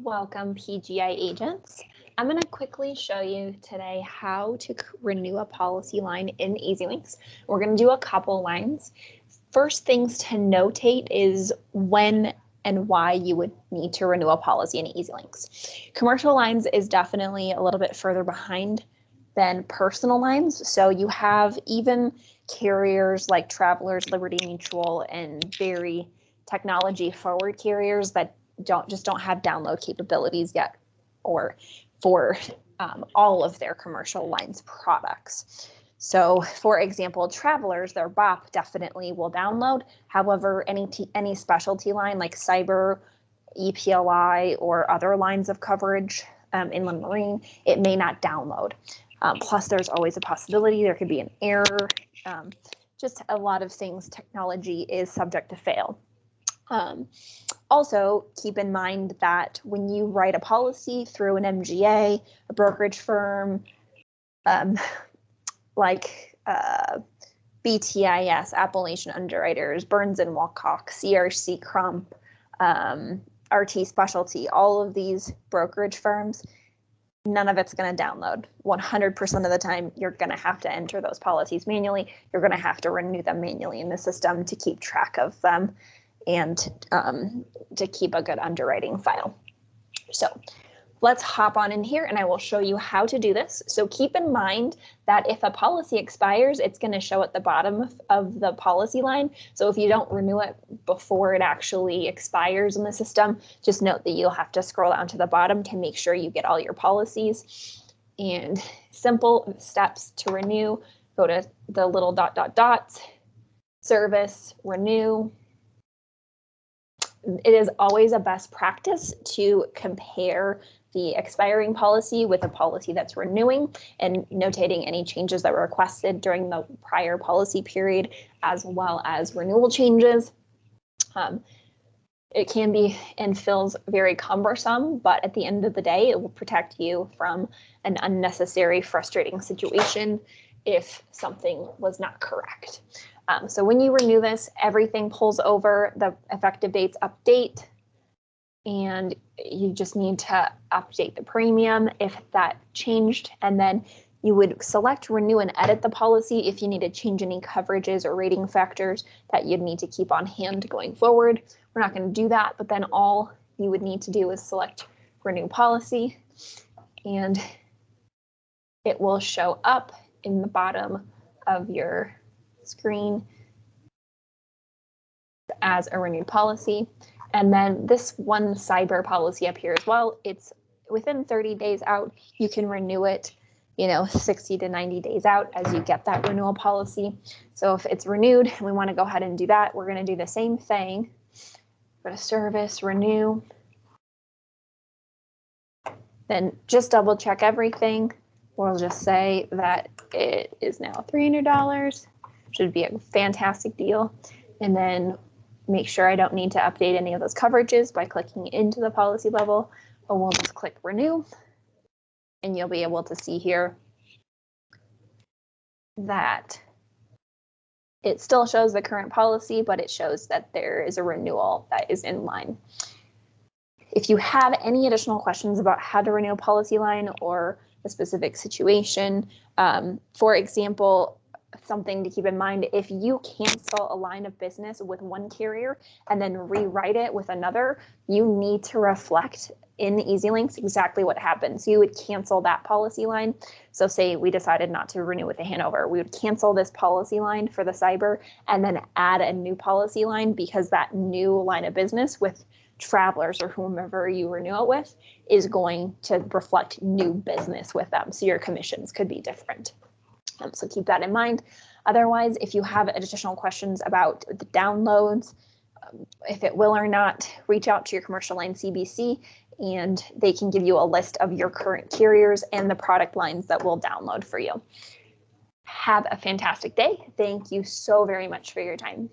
Welcome, PGI agents. I'm going to quickly show you today how to renew a policy line in EZLynx. We're going to do a couple lines. First things to notate is when and why you would need to renew a policy in EZLynx. Commercial lines is definitely a little bit further behind than personal lines. So you have even carriers like Travelers, Liberty Mutual, and very technology forward carriers that don't have download capabilities yet, or for all of their commercial lines products. So for example, Travelers, their BOP definitely will download. However, any specialty line like cyber, EPLI, or other lines of coverage, inland marine, it may not download. Plus there's always a possibility there could be an error. Just a lot of things, technology is subject to fail. Also, keep in mind that when you write a policy through an MGA, a brokerage firm, like BTIS, Appalachian Underwriters, Burns and Walcock, CRC Crump, RT Specialty, all of these brokerage firms, none of it's going to download. 100% of the time, you're going to have to enter those policies manually. You're going to have to renew them manually in the system to keep track of them and to keep a good underwriting file. So let's hop on in here and I will show you how to do this. So keep in mind that if a policy expires, it's going to show at the bottom of the policy line. So if you don't renew it before it actually expires in the system, just note that you'll have to scroll down to the bottom to make sure you get all your policies. And simple steps to renew, go to the little ... service, renew. It is always a best practice to compare the expiring policy with a policy that's renewing and notating any changes that were requested during the prior policy period, as well as renewal changes. It can be and feels very cumbersome, but at the end of the day, it will protect you from an unnecessary, frustrating situation if something was not correct. So when you renew this, everything pulls over, the effective dates update, and you just need to update the premium if that changed, and then you would select renew and edit the policy if you need to change any coverages or rating factors that you'd need to keep on hand going forward. We're not going to do that, but then all you would need to do is select renew policy, and it will show up in the bottom of your screen as a renewed policy. And then this one cyber policy up here as well, it's within 30 days out. You can renew it, 60 to 90 days out as you get that renewal policy. So if it's renewed and we want to go ahead and do that, we're going to do the same thing. Go to service, renew. Then just double check everything. We'll just say that it is now $300. Should be a fantastic deal. And then make sure I don't need to update any of those coverages by clicking into the policy level, or we'll just click renew. And you'll be able to see here that it still shows the current policy, but it shows that there is a renewal that is in line. If you have any additional questions about how to renew a policy line or a specific situation, for example, something to keep in mind, if you cancel a line of business with one carrier and then rewrite it with another, you need to reflect in EZLynx exactly what happened. So you would cancel that policy line. So say we decided not to renew with the Hanover, we would cancel this policy line for the cyber and then add a new policy line, because that new line of business with Travelers or whomever you renew it with is going to reflect new business with them. So your commissions could be different. So keep that in mind. Otherwise, if you have additional questions about the downloads, if it will or not, reach out to your commercial line CBC and they can give you a list of your current carriers and the product lines that will download for you. Have a fantastic day. Thank you so very much for your time.